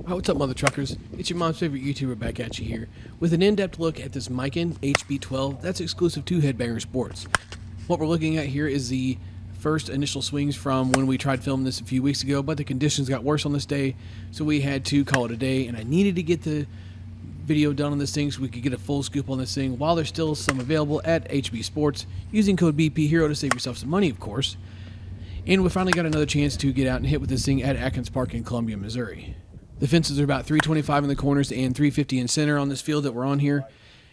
Hi, what's up, mother truckers? It's your mom's favorite YouTuber back at you here with an in-depth look at this Miken HB12 that's exclusive to Headbanger Sports. What we're looking at here is the first initial swings from when we tried filming this a few weeks ago, but the conditions got worse on this day, so we had to call it a day, and I needed to get the video done on this thing so we could get a full scoop on this thing while there's still some available at HB Sports, using code BPHero to save yourself some money, of course. And we finally got another chance to get out and hit with this thing at Atkins Park in Columbia, Missouri. The fences are about 325 in the corners and 350 in center on this field that we're on here.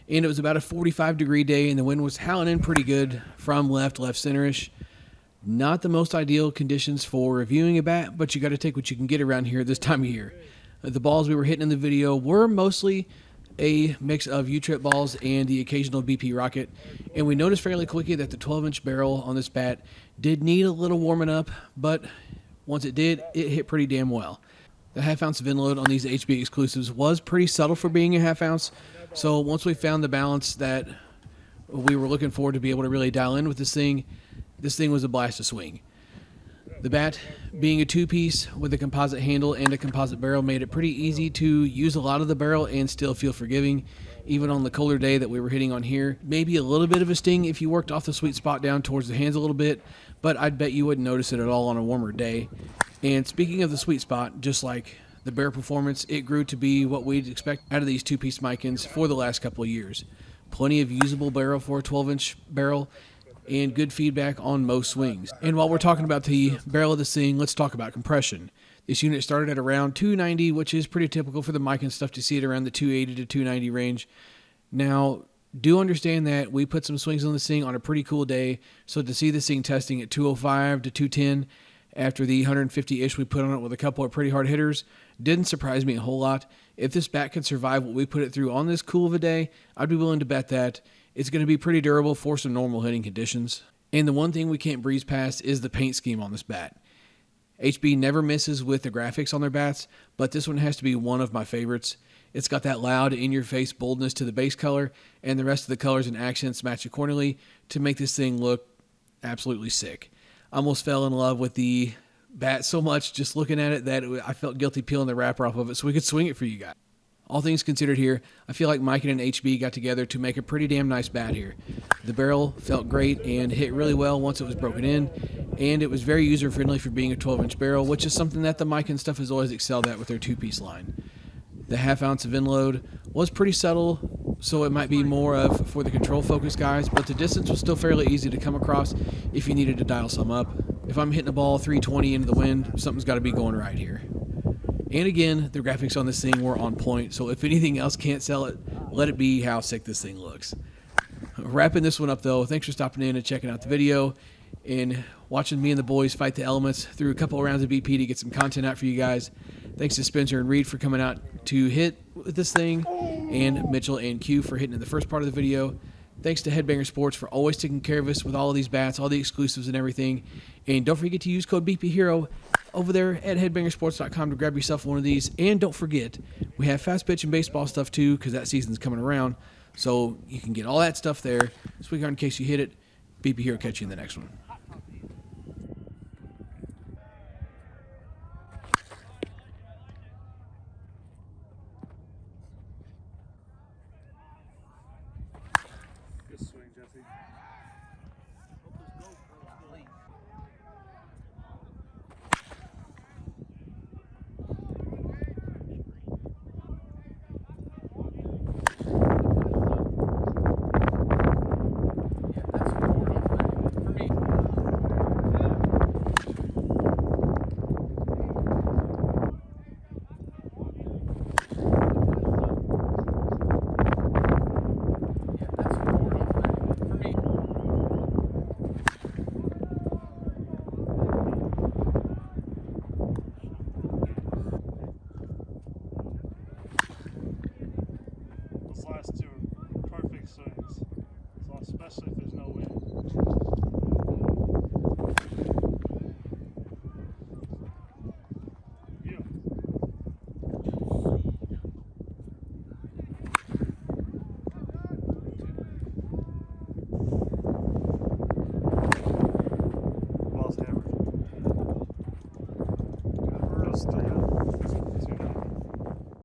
And it was about a 45-degree day, and the wind was howling in pretty good from left center-ish. Not the most ideal conditions for reviewing a bat, but you got to take what you can get around here this time of year. The balls we were hitting in the video were mostly a mix of U-Trip balls and the occasional BP rocket, and we noticed fairly quickly that the 12-inch barrel on this bat did need a little warming up, but once it did, it hit pretty damn well. The half-ounce VIN load on these HB exclusives was pretty subtle for being a half-ounce, so once we found the balance that we were looking for to be able to really dial in with this thing was a blast to swing. The bat, being a two-piece with a composite handle and a composite barrel, made it pretty easy to use a lot of the barrel and still feel forgiving, even on the colder day that we were hitting on here. Maybe a little bit of a sting if you worked off the sweet spot down towards the hands a little bit, but I'd bet you wouldn't notice it at all on a warmer day. And speaking of the sweet spot, just like the barrel performance, it grew to be what we'd expect out of these two-piece Mikens for the last couple of years. Plenty of usable barrel for a 12-inch barrel, and good feedback on most swings. And while we're talking about the barrel of this thing, let's talk about compression. This unit started at around 290, which is pretty typical for the Miken stuff to see it around the 280 to 290 range. Now, do understand that we put some swings on this thing on a pretty cool day, so to see this thing testing at 205 to 210 after the 150-ish we put on it with a couple of pretty hard hitters didn't surprise me a whole lot. If this bat can survive what we put it through on this cool of a day, I'd be willing to bet that it's going to be pretty durable for some normal hitting conditions. And the one thing we can't breeze past is the paint scheme on this bat. HB never misses with the graphics on their bats, but this one has to be one of my favorites. It's got that loud, in-your-face boldness to the base color, and the rest of the colors and accents match accordingly to make this thing look absolutely sick. I almost fell in love with the bat so much just looking at it that I felt guilty peeling the wrapper off of it so we could swing it for you guys. All things considered here, I feel like Miken and HB got together to make a pretty damn nice bat here. The barrel felt great and hit really well once it was broken in, and it was very user-friendly for being a 12-inch barrel, which is something that the Miken stuff has always excelled at with their two-piece line. The half-ounce VIN load was pretty subtle, so it might be more of for the control-focused guys, but the distance was still fairly easy to come across if you needed to dial some up. If I'm hitting a ball 320 into the wind, something's got to be going right here. And again, the graphics on this thing were on point, so if anything else can't sell it, let it be how sick this thing looks. Wrapping this one up, though, thanks for stopping in and checking out the video and watching me and the boys fight the elements through a couple of rounds of BP to get some content out for you guys. Thanks to Spencer and Reed for coming out to hit with this thing, and Mitchell and Q for hitting in the first part of the video. Thanks to Headbanger Sports for always taking care of us with all of these bats, all the exclusives and everything. And don't forget to use code BPHero over there at headbangersports.com to grab yourself one of these. And don't forget, we have fast pitch and baseball stuff too, because that season's coming around. So you can get all that stuff there. Sweetheart, in case you hit it, BPHero catch you in the next one.